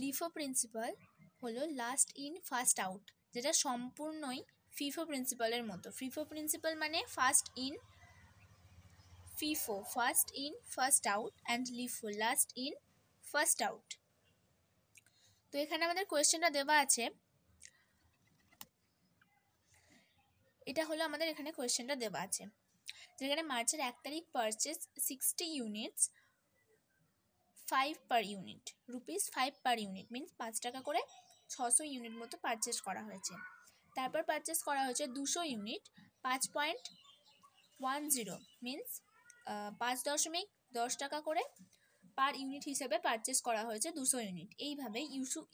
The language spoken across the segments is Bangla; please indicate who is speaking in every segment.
Speaker 1: লিফো প্রিন্সিপাল হলো লাস্ট ইন ফার্স্ট আউট, যেটা সম্পূর্ণই ফিফো প্রিন্সিপালের মতো। ফিফো প্রিন্সিপাল মানে first in first out and LIFO last in first out. তো এখানে আমাদের কোয়েশ্চেনটা দেওয়া আছে, এটা হলো আমাদের এখানে কোয়েশ্চেনটা দেওয়া আছে, যেখানে মার্চের 1 তারিখ purchase 60 units 5 per unit, rupees 5 per unit means 5 টাকা করে 600 ইউনিট মতো পারচেস করা হয়েছে। তারপর পারচেস করা হয়েছে 200 ইউনিট 5.10 মিনস 5.10 টাকা করে পার ইউনিট হিসেবে পারচেস করা হয়েছে 200 ইউনিট। এইভাবে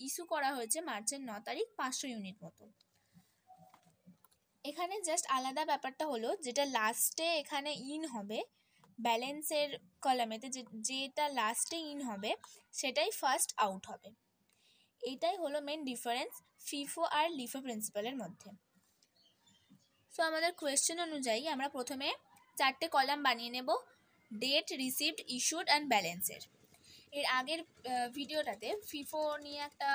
Speaker 1: ইস্যু করা হয়েছে মার্চের 9 তারিখ 500 ইউনিট মতো। এখানে জাস্ট আলাদা ব্যাপারটা হলো, যেটা লাস্টে এখানে ইন হবে ব্যালেন্সের কলামেতে, যেটা লাস্টে ইন হবে সেটাই ফার্স্ট আউট হবে। এইটাই হলো মেন ডিফারেন্স ফিফো আর লিফো প্রিন্সিপালের মধ্যে। সো আমাদের কোয়েশ্চেন অনুযায়ী আমরা প্রথমে 4টে কলাম বানিয়ে নেব, ডেট, রিসিভড, ইস্যুড অ্যান্ড ব্যালেন্সের। এর আগের ভিডিওটাতে ফিফো নিয়ে একটা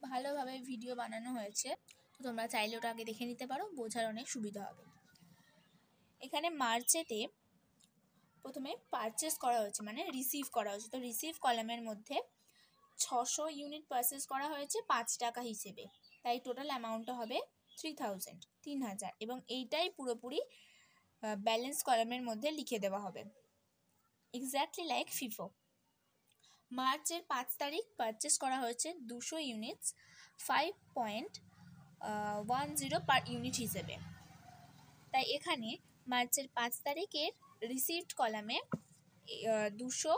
Speaker 1: ভালোভাবে ভিডিও বানানো হয়েছে, তো তোমরা চাইলে ওটা আগে দেখে নিতে পারো, বোঝার অনেক সুবিধা হবে। এখানে মার্চেতে প্রথমে পারচেস করা হয়েছে মানে রিসিভ করা হয়েছে, তো রিসিভ কলামের মধ্যে 600 ইউনিট পারচেস করা হয়েছে 5 টাকা হিসেবে, তাই টোটাল অ্যামাউন্টটা হবে 3000 এবং এইটাই পুরোপুরি ব্যালেন্স কলামের মধ্যে লিখে দেওয়া হবে, এক্স্যাক্টলি লাইক ফিফো। মার্চের 5 তারিখ পারচেস করা হয়েছে 200 ইউনিটস 5.10 পার ইউনিট হিসেবে, তাই এখানে মার্চের 5 তারিখের রিসিভড কলামে 200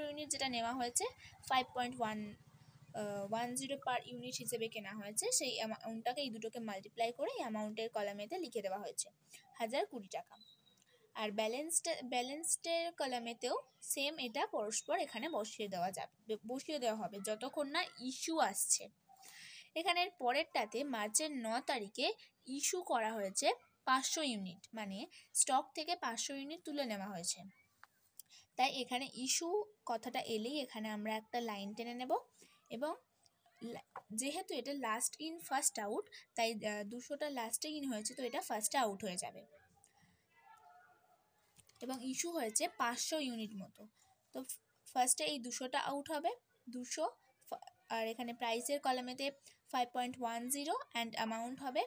Speaker 1: ইউনিট যেটা নেওয়া হয়েছে 5.10 পার ইউনিট হিসেবে কেনা হয়েছে, সেই অ্যামাউন্টটাকে এই দুটোকে মাল্টিপ্লাই করে এই অ্যামাউন্টের কলামেতে লিখে দেওয়া হয়েছে 1020 টাকা। আর ব্যালেন্সডের কলামেতেও সেম এটা পরস্পর এখানে বসিয়ে দেওয়া হবে যতক্ষণ না ইস্যু আসছে। এখানের পরেরটাতে মার্চের 9 তারিখে ইস্যু করা হয়েছে 500 ইউনিট, মানে স্টক থেকে 500 ইউনিট তুলে নেওয়া হয়েছে, তাই এখানে ইস্যু কথাটা এলেই এখানে আমরা একটা লাইন টেনে নেব, এবং যেহেতু এটা লাস্ট ইন ফার্স্ট আউট তাই 200টা লাস্টে ইন হয়েছে, তো এটা ফার্স্টে আউট হয়ে যাবে। এবং ইস্যু হয়েছে 500 ইউনিট মতো, তো ফার্স্টে এই 200টা আউট হবে 200, আর এখানে প্রাইসের কলামেতে 5.10 অ্যান্ড অ্যামাউন্ট হবে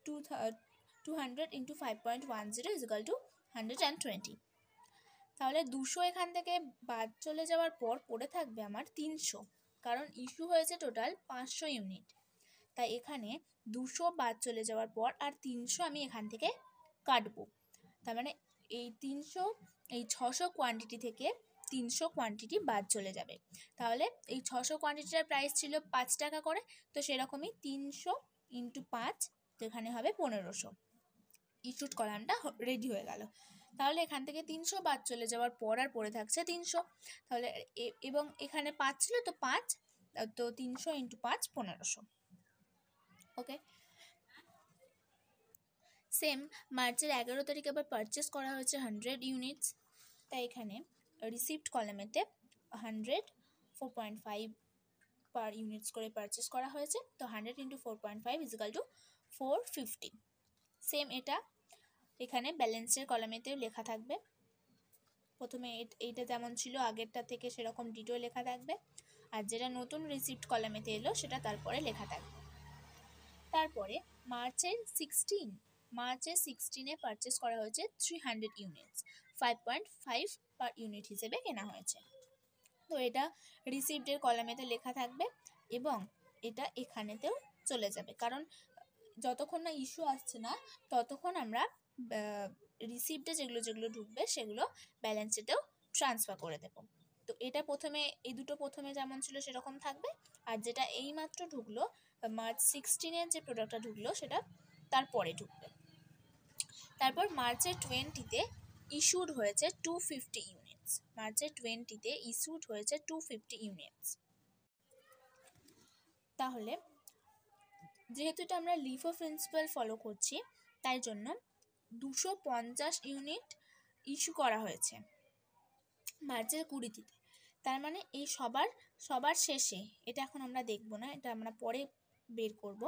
Speaker 1: 200 ইন্টু 5.10 ইকুয়াল টু 120। তাহলে 200 এখান থেকে বাদ চলে যাওয়ার পর পড়ে থাকবে আমার 300, কারণ ইস্যু হয়েছে টোটাল 500 ইউনিট, তাই এখানে 200 বাদ চলে যাওয়ার পর আর 300 আমি এখান থেকে কাটবো। তার মানে এই 600 কোয়ান্টিটি থেকে 300 কোয়ান্টিটি বাদ চলে যাবে। তাহলে এই 600 কোয়ান্টিটিটার প্রাইস ছিল 5 টাকা করে, তো সেরকমই 300 ইন্টু 5, তো এখানে হবে 1500। ইস্যুড কলামটা রেডি হয়ে গেল। তাহলে এখান থেকে 300 বাদ চলে যাওয়ার পর আর পড়ে থাকছে 300, তাহলে এবং এখানে 5 ছিল তো 5, তো 300 ইন্টু 5 1500। ওকে, সেম মার্চের 11 তারিখ আবার পারচেস করা হয়েছে 100 ইউনিটস, তাই এখানে রিসিভড কলামেতে 100 4.5 পার ইউনিটস করে পারচেস করা হয়েছে, তো 100 ইন্টু 4.5 ইকুয়াল টু 450। সেম এটা এখানে ব্যালেন্সের কলামেতেও লেখা থাকবে, প্রথমে এইটা যেমন ছিল আগেরটা থেকে সেরকম ডিটেল লেখা থাকবে, আর যেটা নতুন রিসিভড কলামেতে এলো সেটা তারপরে লেখা থাকবে। তারপরে মার্চের 16-এ পারচেস করা হয়েছে 300 ইউনিটস 5.5 পার ইউনিট হিসেবে কেনা হয়েছে, তো এটা রিসিভডের কলামেতে লেখা থাকবে এবং এটা এখানেতেও চলে যাবে, কারণ যতক্ষণ না ইস্যু আসছে না ততক্ষণ আমরা রিসিভডে যেগুলো ঢুকবে সেগুলো ব্যালেন্সেতেও ট্রান্সফার করে দেব। তো এটা প্রথমে এই দুটো প্রথমে যেমন ছিল সেরকম থাকবে, আর যেটা এইমাত্র ঢুকলো মার্চ 16-এর যে প্রোডাক্টটা ঢুকলো সেটা তারপরে ঢুকবে। তারপর মার্চের 20-তে ইস্যুড হয়েছে 250 ইউনিটস, মার্চের 20-তে ইস্যুড হয়েছে 250 ইউনিটস। তাহলে যেহেতু এটা আমরা লিফো প্রিন্সিপাল ফলো করছি তাই জন্য 250 ইউনিট ইস্যু করা হয়েছে মার্চের 20-তে, তার মানে এই সবার সবার শেষে, এটা এখন আমরা দেখব না, এটা আমরা পরে বের করব।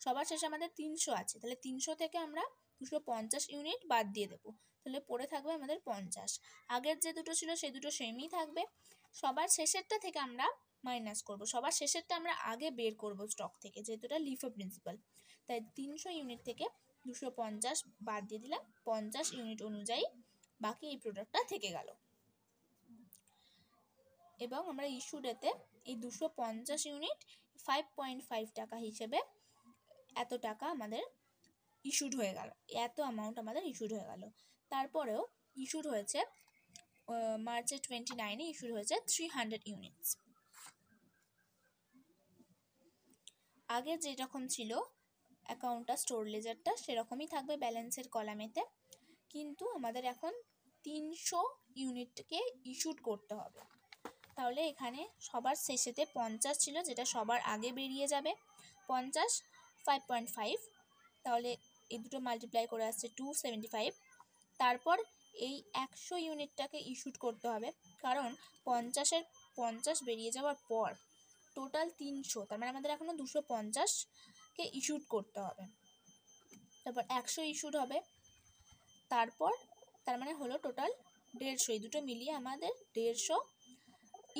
Speaker 1: সবার শেষে আমাদের 300 আছে, তাহলে 300 থেকে আমরা 250 ইউনিট বাদ দিয়ে দেবো, তাহলে পড়ে থাকবে আমাদের 50। আগের যে দুটো ছিল সেই দুটো সেমই থাকবে। সবার শেষেরটা থেকে আমরা মাইনাস করব, সবার শেষেরটা আমরা আগে বের করব স্টক থেকে, যেহেতু এটা লিফো প্রিন্সিপাল। তাই 300 ইউনিট থেকে 250 বাদ দিয়ে দিলাম, 50 ইউনিট অনুযায়ী বাকি এই প্রোডাক্টটা থেকে গেল। এবং আমরা ইস্যু ডেতে এই 250 ইউনিট 5.5 টাকা হিসেবে এত টাকা আমাদের ইস্যুড হয়ে গেল, এত অ্যামাউন্ট আমাদের ইস্যুড হয়ে গেল। তারপরেও ইস্যুড হয়েছে মার্চের 29-এ ইস্যুড হয়েছে 300 ইউনিটস। আগে যেরকম ছিল অ্যাকাউন্টটা, স্টোর লেজারটা সেরকমই থাকবে ব্যালেন্সের কলামেতে, কিন্তু আমাদের এখন 300 ইউনিটকে ইস্যুড করতে হবে। তাহলে এখানে সবার শেষেতে 50 ছিল, যেটা সবার আগে বেরিয়ে যাবে। 50 5.5, তাহলে এই দুটো মাল্টিপ্লাই করে আসছে 275। তারপর এই 100 ইউনিটটাকে ইস্যুড করতে হবে, কারণ 50-এর 50 বেরিয়ে যাওয়ার পর টোটাল 300, তার মানে আমাদের এখনও 250কে ইস্যুড করতে হবে। তারপর 100 ইস্যুড হবে, তারপর তার মানে হলো টোটাল 150, এই দুটো মিলিয়ে আমাদের 150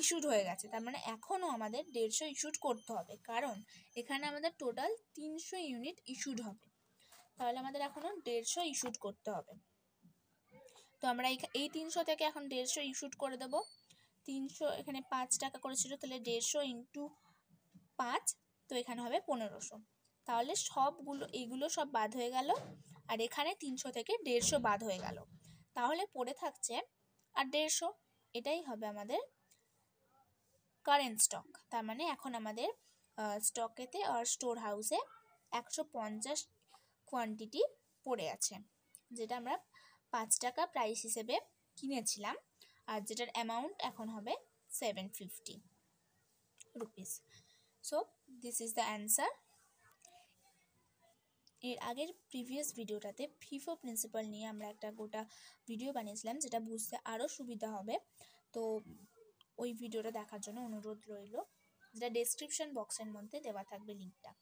Speaker 1: ইস্যুড হয়ে গেছে। তার মানে এখনও আমাদের 150 ইস্যুড করতে হবে, কারণ এখানে আমাদের টোটাল 300 ইউনিট ইস্যুড হবে, তাহলে আমাদের এখনও 150 ইস্যুড করতে হবে। তো আমরা এই 300 থেকে এখন 150 ইস্যুড করে দেবো। 300 এখানে 5 টাকা করেছিল, তাহলে 150 ইন্টু 5, তো এখানে হবে 1500। তাহলে এইগুলো সব বাদ হয়ে গেল, আর এখানে 300 থেকে 150 বাদ হয়ে গেল, তাহলে পড়ে থাকছে আর 150। এটাই হবে আমাদের কারেন্ট স্টক। তার মানে এখন আমাদের স্টকেতে আর স্টোর হাউসে 150 কোয়ান্টিটি পড়ে আছে, যেটা আমরা 5 টাকা প্রাইস হিসেবে কিনেছিলাম, আর যেটার অ্যামাউন্ট এখন হবে 750 rupees. So this is the answer. এর আগের প্রিভিয়াস ভিডিওটাতে ফিফো প্রিন্সিপাল নিয়ে আমরা একটা গোটা ভিডিও বানিয়েছিলাম, যেটা বুঝতে আরও সুবিধা হবে। তো ওই ভিডিওটা দেখার জন্য অনুরোধ রইল, যেটা ডেসক্রিপশন বক্সের মধ্যে দেওয়া থাকবে লিঙ্কটা।